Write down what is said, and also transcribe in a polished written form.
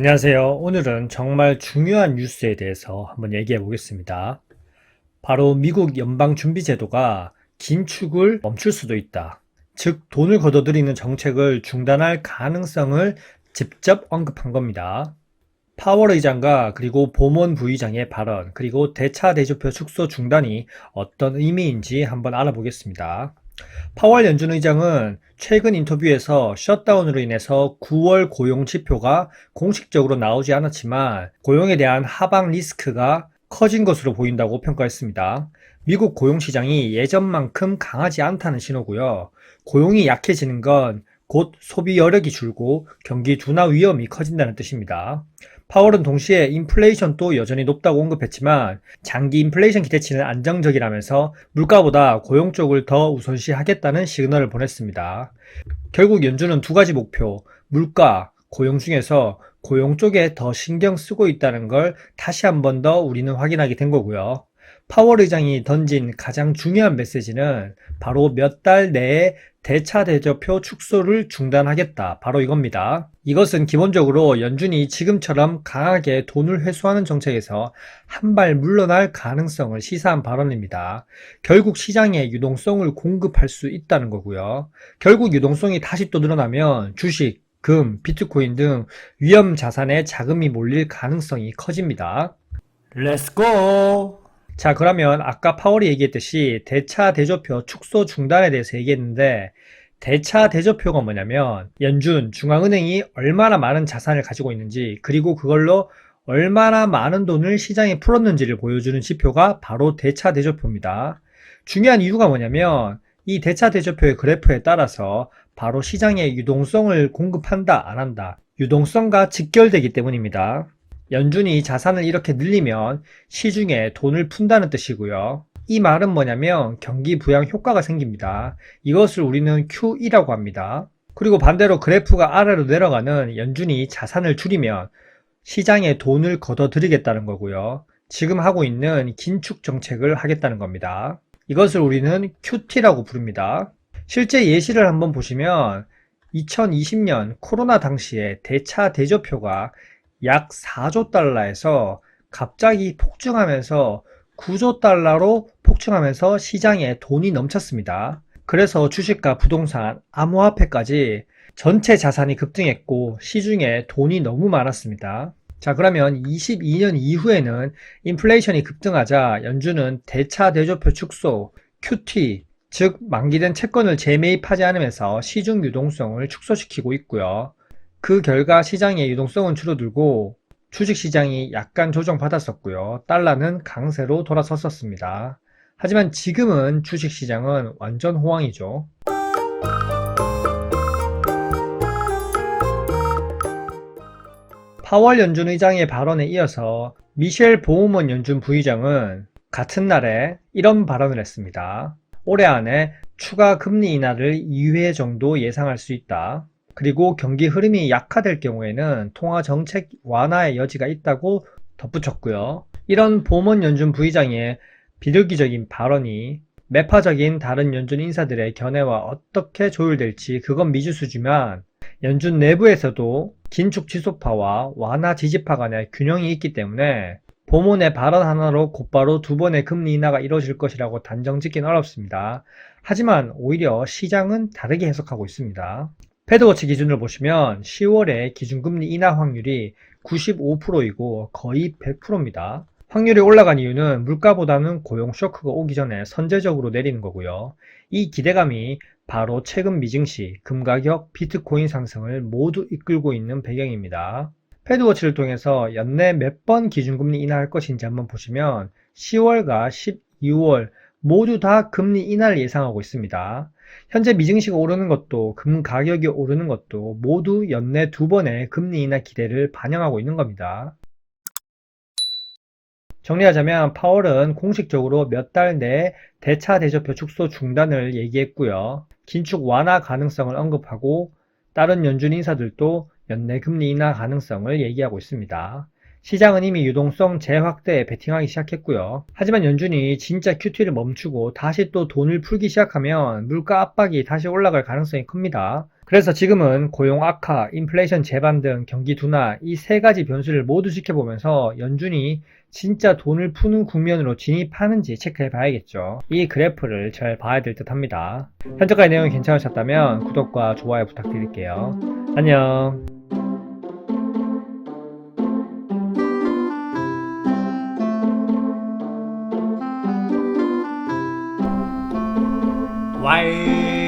안녕하세요. 오늘은 정말 중요한 뉴스에 대해서 한번 얘기해 보겠습니다. 바로 미국 연방준비제도가 긴축을 멈출 수도 있다. 즉, 돈을 걷어들이는 정책을 중단할 가능성을 직접 언급한 겁니다. 파월 의장과 그리고 봄원 부의장의 발언, 그리고 대차 대조표 축소 중단이 어떤 의미인지 한번 알아보겠습니다. 파월 연준 의장은 최근 인터뷰에서 셧다운으로 인해서 9월 고용 지표가 공식적으로 나오지 않았지만 고용에 대한 하방 리스크가 커진 것으로 보인다고 평가했습니다. 미국 고용 시장이 예전만큼 강하지 않다는 신호고요. 고용이 약해지는 건 곧 소비 여력이 줄고 경기 둔화 위험이 커진다는 뜻입니다. 파월은 동시에 인플레이션도 여전히 높다고 언급했지만 장기 인플레이션 기대치는 안정적이라면서 물가보다 고용 쪽을 더 우선시하겠다는 시그널을 보냈습니다. 결국 연준은 두 가지 목표, 물가, 고용 중에서 고용 쪽에 더 신경 쓰고 있다는 걸 다시 한 번 더 우리는 확인하게 된 거고요. 파월 의장이 던진 가장 중요한 메시지는 바로 몇 달 내에 대차 대조표 축소를 중단하겠다. 바로 이겁니다. 이것은 기본적으로 연준이 지금처럼 강하게 돈을 회수하는 정책에서 한 발 물러날 가능성을 시사한 발언입니다. 결국 시장에 유동성을 공급할 수 있다는 거고요. 결국 유동성이 다시 또 늘어나면 주식, 금, 비트코인 등 위험 자산에 자금이 몰릴 가능성이 커집니다. 렛츠고! 자, 그러면 아까 파월이 얘기했듯이 대차 대조표 축소 중단에 대해서 얘기했는데, 대차 대조표가 뭐냐면 연준, 중앙은행이 얼마나 많은 자산을 가지고 있는지, 그리고 그걸로 얼마나 많은 돈을 시장에 풀었는지를 보여주는 지표가 바로 대차 대조표입니다. 중요한 이유가 뭐냐면 이 대차 대조표의 그래프에 따라서 바로 시장에 유동성을 공급한다, 안 한다, 유동성과 직결되기 때문입니다. 연준이 자산을 이렇게 늘리면 시중에 돈을 푼다는 뜻이고요. 이 말은 뭐냐면 경기 부양 효과가 생깁니다. 이것을 우리는 QE라고 합니다. 그리고 반대로 그래프가 아래로 내려가는 연준이 자산을 줄이면 시장에 돈을 걷어들이겠다는 거고요. 지금 하고 있는 긴축 정책을 하겠다는 겁니다. 이것을 우리는 QT라고 부릅니다. 실제 예시를 한번 보시면 2020년 코로나 당시에 대차 대조표가 약 4조 달러에서 갑자기 폭증하면서 9조 달러로 폭증하면서 시장에 돈이 넘쳤습니다. 그래서 주식과 부동산, 암호화폐까지 전체 자산이 급등했고 시중에 돈이 너무 많았습니다. 자, 그러면 22년 이후에는 인플레이션이 급등하자 연준은 대차 대조표 축소, QT, 즉 만기된 채권을 재매입하지 않으면서 시중 유동성을 축소시키고 있고요. 그 결과 시장의 유동성은 줄어들고 주식시장이 약간 조정받았었고요. 달러는 강세로 돌아섰었습니다. 하지만 지금은 주식시장은 완전 호황이죠. 파월 연준 의장의 발언에 이어서 미셸 보우먼 연준 부의장은 같은 날에 이런 발언을 했습니다. 올해 안에 추가 금리 인하를 2회 정도 예상할 수 있다. 그리고 경기 흐름이 약화될 경우에는 통화 정책 완화의 여지가 있다고 덧붙였고요. 이런 보먼 연준 부의장의 비둘기적인 발언이 매파적인 다른 연준 인사들의 견해와 어떻게 조율될지 그건 미지수지만 연준 내부에서도 긴축 지속파와 완화 지지파 간의 균형이 있기 때문에 보먼의 발언 하나로 곧바로 두 번의 금리 인하가 이루어질 것이라고 단정 짓긴 어렵습니다. 하지만 오히려 시장은 다르게 해석하고 있습니다. 패드워치 기준을 보시면 10월에 기준금리 인하 확률이 95%이고 거의 100%입니다. 확률이 올라간 이유는 물가보다는 고용 쇼크가 오기 전에 선제적으로 내리는 거고요. 이 기대감이 바로 최근 미증시, 금가격, 비트코인 상승을 모두 이끌고 있는 배경입니다. 패드워치를 통해서 연내 몇 번 기준금리 인하할 것인지 한번 보시면 10월과 12월 모두 다 금리 인하를 예상하고 있습니다. 현재 미증시가 오르는 것도 금 가격이 오르는 것도 모두 연내 두 번의 금리 인하 기대를 반영하고 있는 겁니다. 정리하자면 파월은 공식적으로 몇 달 내에 대차 대조표 축소 중단을 얘기했고요. 긴축 완화 가능성을 언급하고 다른 연준 인사들도 연내 금리 인하 가능성을 얘기하고 있습니다. 시장은 이미 유동성 재확대에 베팅하기 시작했고요. 하지만 연준이 진짜 QT를 멈추고 다시 또 돈을 풀기 시작하면 물가 압박이 다시 올라갈 가능성이 큽니다. 그래서 지금은 고용 악화, 인플레이션 재반 등 경기 둔화 이 세 가지 변수를 모두 지켜보면서 연준이 진짜 돈을 푸는 국면으로 진입하는지 체크해 봐야겠죠. 이 그래프를 잘 봐야 될 듯 합니다. 현재까지 내용이 괜찮으셨다면 구독과 좋아요 부탁드릴게요. 안녕. 와이